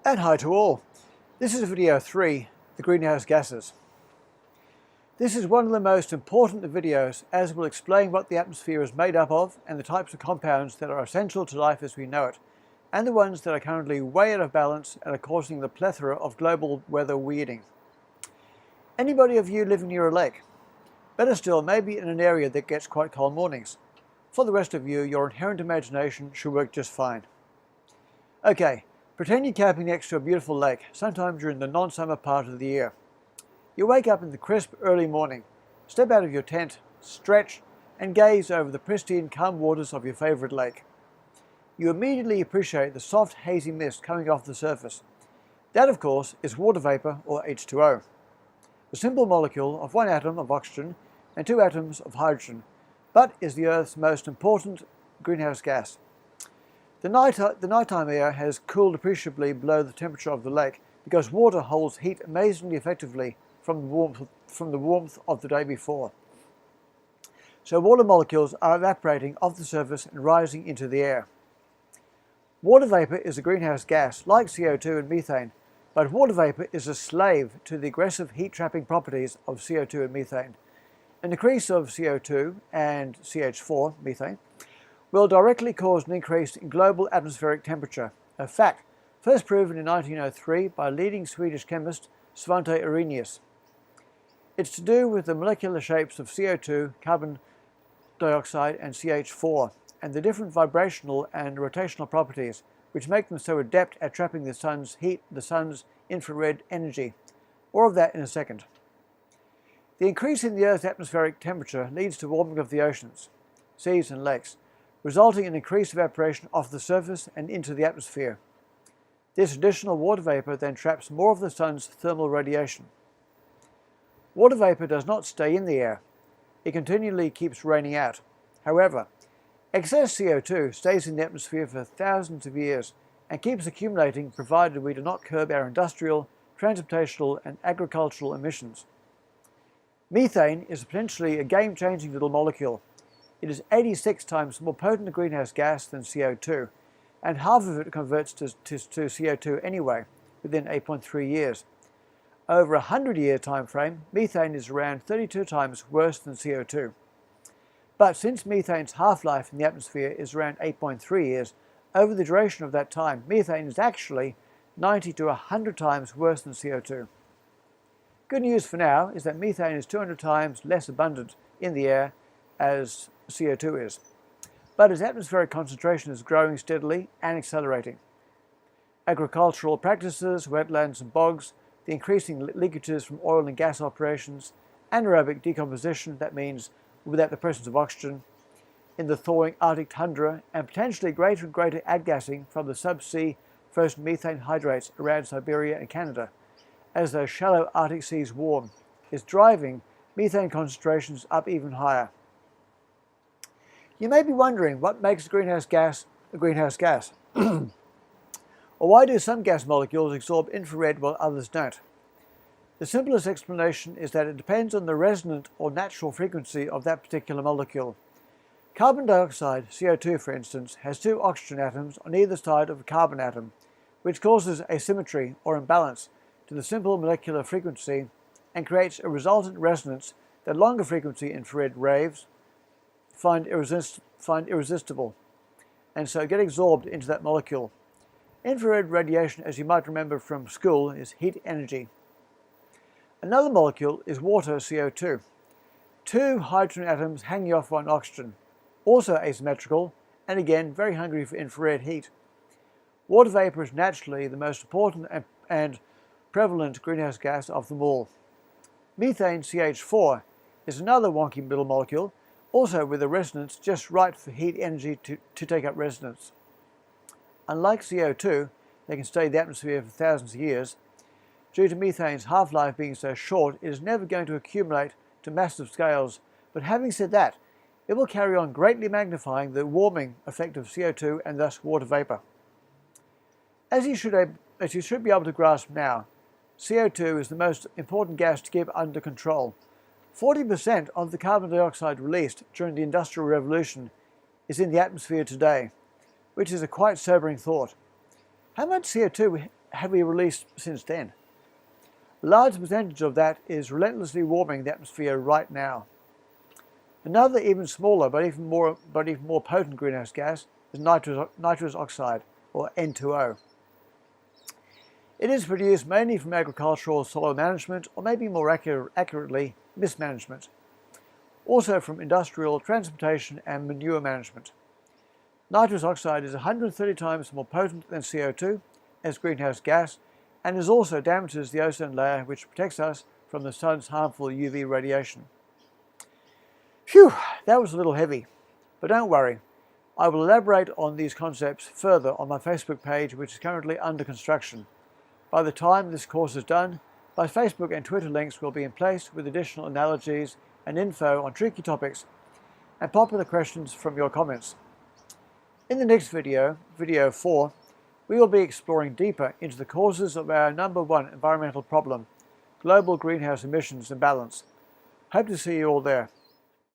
And hi to all. This is video 3, the greenhouse gases. This is one of the most important of videos, as it will explain what the atmosphere is made up of and the types of compounds that are essential to life as we know it, and the ones that are currently way out of balance and are causing the plethora of global weather weirding. Anybody of you living near a lake? Better still, maybe in an area that gets quite cold mornings. For the rest of you, your inherent imagination should work just fine. Okay. Pretend you're camping next to a beautiful lake, sometime during the non-summer part of the year. You wake up in the crisp early morning, step out of your tent, stretch, and gaze over the pristine, calm waters of your favorite lake. You immediately appreciate the soft, hazy mist coming off the surface. That, of course, is water vapor, or H2O, a simple molecule of one atom of oxygen and two atoms of hydrogen, but is the Earth's most important greenhouse gas. The nighttime air has cooled appreciably below the temperature of the lake because water holds heat amazingly effectively from the warmth of the day before. So water molecules are evaporating off the surface and rising into the air. Water vapor is a greenhouse gas like CO2 and methane, but water vapor is a slave to the aggressive heat-trapping properties of CO2 and methane. An increase of CO2 and CH4, methane, will directly cause an increase in global atmospheric temperature, a fact first proven in 1903 by leading Swedish chemist Svante Arrhenius. It's to do with the molecular shapes of CO2, carbon dioxide and CH4, and the different vibrational and rotational properties which make them so adept at trapping the sun's heat, the sun's infrared energy. More of that in a second. The increase in the Earth's atmospheric temperature leads to warming of the oceans, seas and lakes, resulting in increased evaporation off the surface and into the atmosphere. This additional water vapor then traps more of the sun's thermal radiation. Water vapor does not stay in the air. It continually keeps raining out. However, excess CO2 stays in the atmosphere for thousands of years and keeps accumulating provided we do not curb our industrial, transportational and agricultural emissions. Methane is potentially a game-changing little molecule. It is 86 times more potent a greenhouse gas than CO2, and half of it converts to CO2 anyway, within 8.3 years. Over a 100-year time frame, methane is around 32 times worse than CO2. But since methane's half-life in the atmosphere is around 8.3 years, over the duration of that time, methane is actually 90 to 100 times worse than CO2. Good news for now is that methane is 200 times less abundant in the air as CO2 is, but its atmospheric concentration is growing steadily and accelerating. Agricultural practices, wetlands and bogs, the increasing leakages from oil and gas operations, anaerobic decomposition, that means without the presence of oxygen, in the thawing Arctic tundra, and potentially greater and greater adgassing from the subsea frozen methane hydrates around Siberia and Canada, as those shallow Arctic seas warm, is driving methane concentrations up even higher. You may be wondering what makes a greenhouse gas a greenhouse gas. Or why do some gas molecules absorb infrared while others don't? The simplest explanation is that it depends on the resonant or natural frequency of that particular molecule. Carbon dioxide, CO2 for instance, has two oxygen atoms on either side of a carbon atom, which causes asymmetry or imbalance to the simple molecular frequency and creates a resultant resonance that longer frequency infrared waves find irresistible, and so get absorbed into that molecule. Infrared radiation, as you might remember from school, is heat energy. Another molecule is water, CO2. Two hydrogen atoms hanging off one oxygen, also asymmetrical, and again very hungry for infrared heat. Water vapor is naturally the most important and prevalent greenhouse gas of them all. Methane, CH4, is another wonky middle molecule, also with a resonance just right for heat energy to take up resonance. Unlike CO2, they can stay in the atmosphere for thousands of years. Due to methane's half-life being so short, it is never going to accumulate to massive scales, but having said that, it will carry on greatly magnifying the warming effect of CO2 and thus water vapor. As you should be able to grasp now, CO2 is the most important gas to keep under control. 40% of the carbon dioxide released during the Industrial Revolution is in the atmosphere today, which is a quite sobering thought. How much CO2 have we released since then? A large percentage of that is relentlessly warming the atmosphere right now. Another even smaller but even more potent greenhouse gas is nitrous oxide, or N2O. It is produced mainly from agricultural soil management, or maybe more accurately, mismanagement. Also from industrial, transportation and manure management. Nitrous oxide is 130 times more potent than CO2 as greenhouse gas, and it also damages the ozone layer, which protects us from the sun's harmful UV radiation. Phew, that was a little heavy, but don't worry. I will elaborate on these concepts further on my Facebook page, which is currently under construction. By the time this course is done, my Facebook and Twitter links will be in place with additional analogies and info on tricky topics and popular questions from your comments. In the next video, video 4, we will be exploring deeper into the causes of our #1 environmental problem, global greenhouse emissions imbalance. Hope to see you all there.